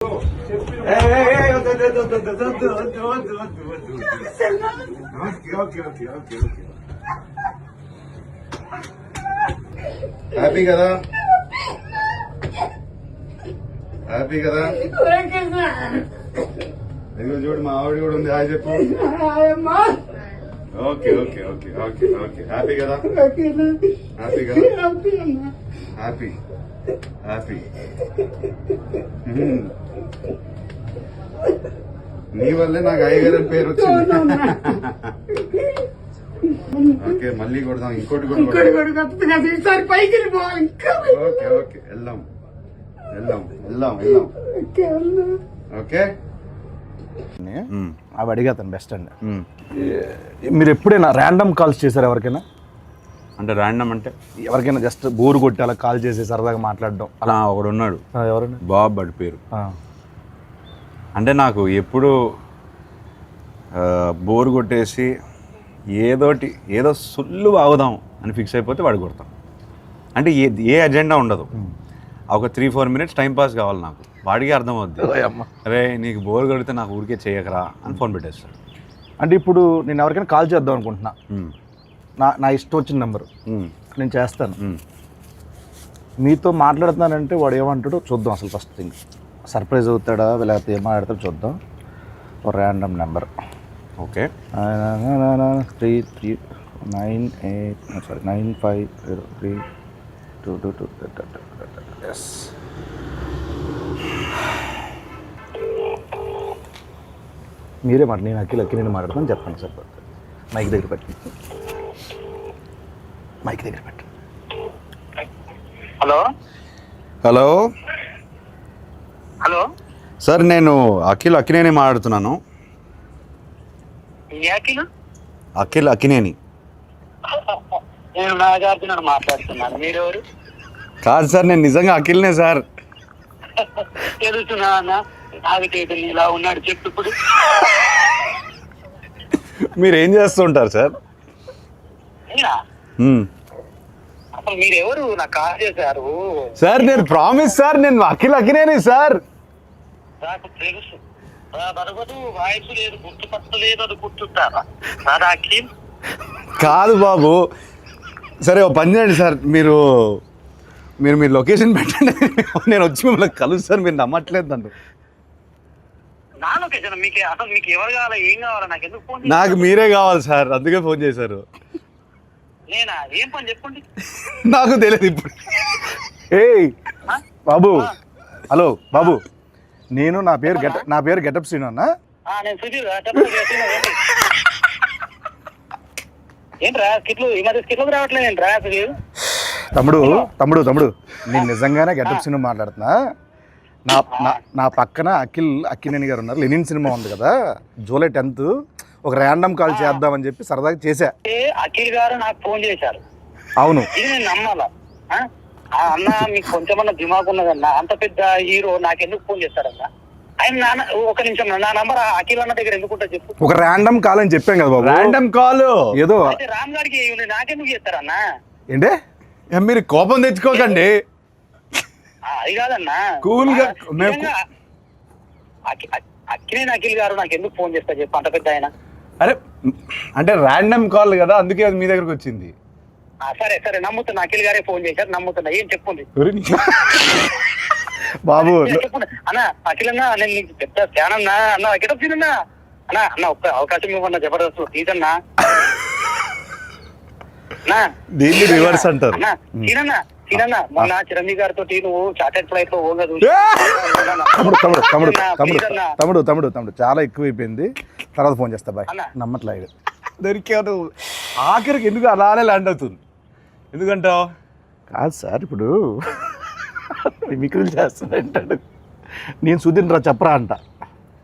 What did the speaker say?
Happy కదా? Happy కదా? ఇదిగో చూడు మా ఆవిడ కూడా ఉంది. హాయ్ చెప్పు. Okay okay okay okay okay happy కదా? హ్యాపీ కదా? Happy happy. నీ వల్లే నాకు అయ్యగారి పేరు వచ్చింది. ఓకే మళ్ళీ కొడదాం. ఇంకోటి కూడా పైకి ఓకే ఓకే వెళ్దాం వెళ్దాం వెళ్దాం వెళ్దాం. ఓకే అవి అడిగా అతను బెస్ట్ అండి. మీరు ఎప్పుడైనా ర్యాండమ్ కాల్స్ చేశారు ఎవరికైనా? అంటే ర్యాండమ్ అంటే ఎవరికైనా జస్ట్ బోర్ కొట్టి అలా కాల్ చేసి సరదాగా మాట్లాడడం అలా ఒకడు ఉన్నాడు. ఎవరైనా? బాబ్ వాడి పేరు. అంటే నాకు ఎప్పుడు బోర్ కొట్టేసి ఏదో సుల్లు ఆగుదాం అని ఫిక్స్ అయిపోతే వాడు కొడతాం. అంటే ఏ అజెండా ఉండదు. ఒక 3-4 మినిట్స్ టైం పాస్ కావాలి నాకు. వాడికి అర్థమవుద్ది, అరే నీకు బోర్ కొడితే నాకు ఊరికే చేయకరా అని ఫోన్ పెట్టేస్తాడు. అంటే ఇప్పుడు నేను ఎవరికైనా కాల్ చేద్దాం అనుకుంటున్నా, నా ఇష్టం వచ్చిన నెంబరు నేను చేస్తాను. మీతో మాట్లాడుతున్నానంటే వాడు ఏమంటాడో చూద్దాం. అసలు ఫస్ట్ థింగ్ సర్ప్రైజ్ అవుతాడా లేకపోతే ఏం మాట్లాడతాడో చూద్దాం. ఒక ర్యాండమ్ నెంబర్. ఓకే 950322. ఎస్ మీరే మాట. నేను అక్కిని మాట్లాడతాను చెప్పండి సార్. మైక్ దగ్గర పెట్టి హలో హలో హలో సార్, నేను అక్కినేని మాట్లాడుతున్నాను. అక్కినేని. నేను నాగార్జున మాట్లాడుతున్నాను. మీరెవరు? కాదు సార్, నేను నిజంగా అఖిల్నే సార్. తెలుసునా అన్న? నాగటేటని ఇలా ఉన్నాడు చెప్పు. ఇప్పుడు మీరు ఏం చేస్తుంటారు సార్? అసలు మీరెవరు? నాకు కాల్ చేశారు సార్. నేను ప్రామిస్ సార్, నేను అఖినేని సార్. నాకు తెలుసు. బరగదు వాయిస్ లేదు, గుర్తుపట్టలేదు. అది గుర్తుంటారా సార్? అఖిల్ కాదు బాబు. సరే ఓ పని చేయండి సార్, మీరు లొకేషన్ పెట్టండి, నేను వచ్చి మిమ్మల్ని కలుస్తాను. మీరు నమ్మట్లేదు నన్ను. నా లొకేషన్ మీకు అసలు మీకు ఎవరు కావాలా, ఏం కావాలా? నాకు ఎందుకు ఫోన్? నాకు మీరే కావాలి సార్, అందుకే ఫోన్ చేశారు. నేనా? ఏం పని చెప్పండి. నాకు తెలియదు ఇప్పుడు. ఏయ్ బాబు, హలో బాబు, నేను నా పేరు గెటప్ శ్రీను అన్న. నేను సుధీర్. ఏంట్రా స్కిట్లు ఈ మధ్య స్కిట్లకు రావట్లేదు ఏంట్రా? తమ్ముడు నేను నిజంగానే గెటప్ శ్రీను మాట్లాడుతున్నా. నా పక్కన అక్కినేని గారు ఉన్నారు. లెనిన్ సినిమా ఉంది కదా, జూలై 10th ఒక ర్యాండమ్ కాల్ చేద్దామని చెప్పి సరదాగా చేశా. అఖిల్ గారు నాకు ఫోన్ చేశారు. అవును, ఇది నేను నమ్మాలా? అన్న మీకు కొంచెమన్నా దిమాగ్ ఉన్నదన్నా, అంత పెద్ద హీరో నాకెందుకు ఫోన్ చేస్తాడన్నా? ఆయన ఒక నిమిషం, నా నంబర్ అఖిల్ అన్న దగ్గర ఎందుకుంటా చెప్పు. ఒక ర్యాండమ్ కాల్ అని చెప్పాం కదా బాబు. ర్యాండమ్ కాల్ ఏదో రామ్ గారికి నాకెందుకు చేస్తారన్నా? ఏంటే మీరు కోపం తెచ్చుకోకండి. అది కాదన్నా, కూల్ గా. అఖిల్ గారు నాకు ఎందుకు ఫోన్ చేస్తా చెప్పు, అంత పెద్ద ఆయన. అరే అంటే ర్యాండమ్ కాల్ కదా, అందుకే అది మీ దగ్గరకు వచ్చింది. సరే నమ్ముతున్నా, అఖిల్ గారే ఫోన్ చేశారు, నమ్ముతున్నా. ఏం చెప్పండి బాబు. చెప్పండి అన్న. అఖిల్ అన్నా, నేను నీకు పెద్ద ఫ్యాన్ అన్నా. అన్న గెటప్ సీనన్నా అన్న ఒక్క అవకాశం ఇవ్వన్నా, జబర్దస్త్ ప్లీజ్ అన్నా. దీన్ని రివర్స్ అంటారు. సీనన్నా మొన్న చిరంజీవి గారితో నువ్వు చార్టెడ్ ఫ్లైట్ లో ఓగా తమ్ముడు చాలా ఎక్కువైపోయింది. తర్వాత ఫోన్ చేస్తా బాయ్. నమ్మట్లేదు. దొరికాడు ఆఖరికి. ఎందుకు అలానే ల్యాండ్ అవుతుంది? ఎందుకంటావు? కాదు సార్, ఇప్పుడు మిమిక్రీలు చేస్తానంటాడు. నేను సుధీర్ రా చెప్పరా అంట.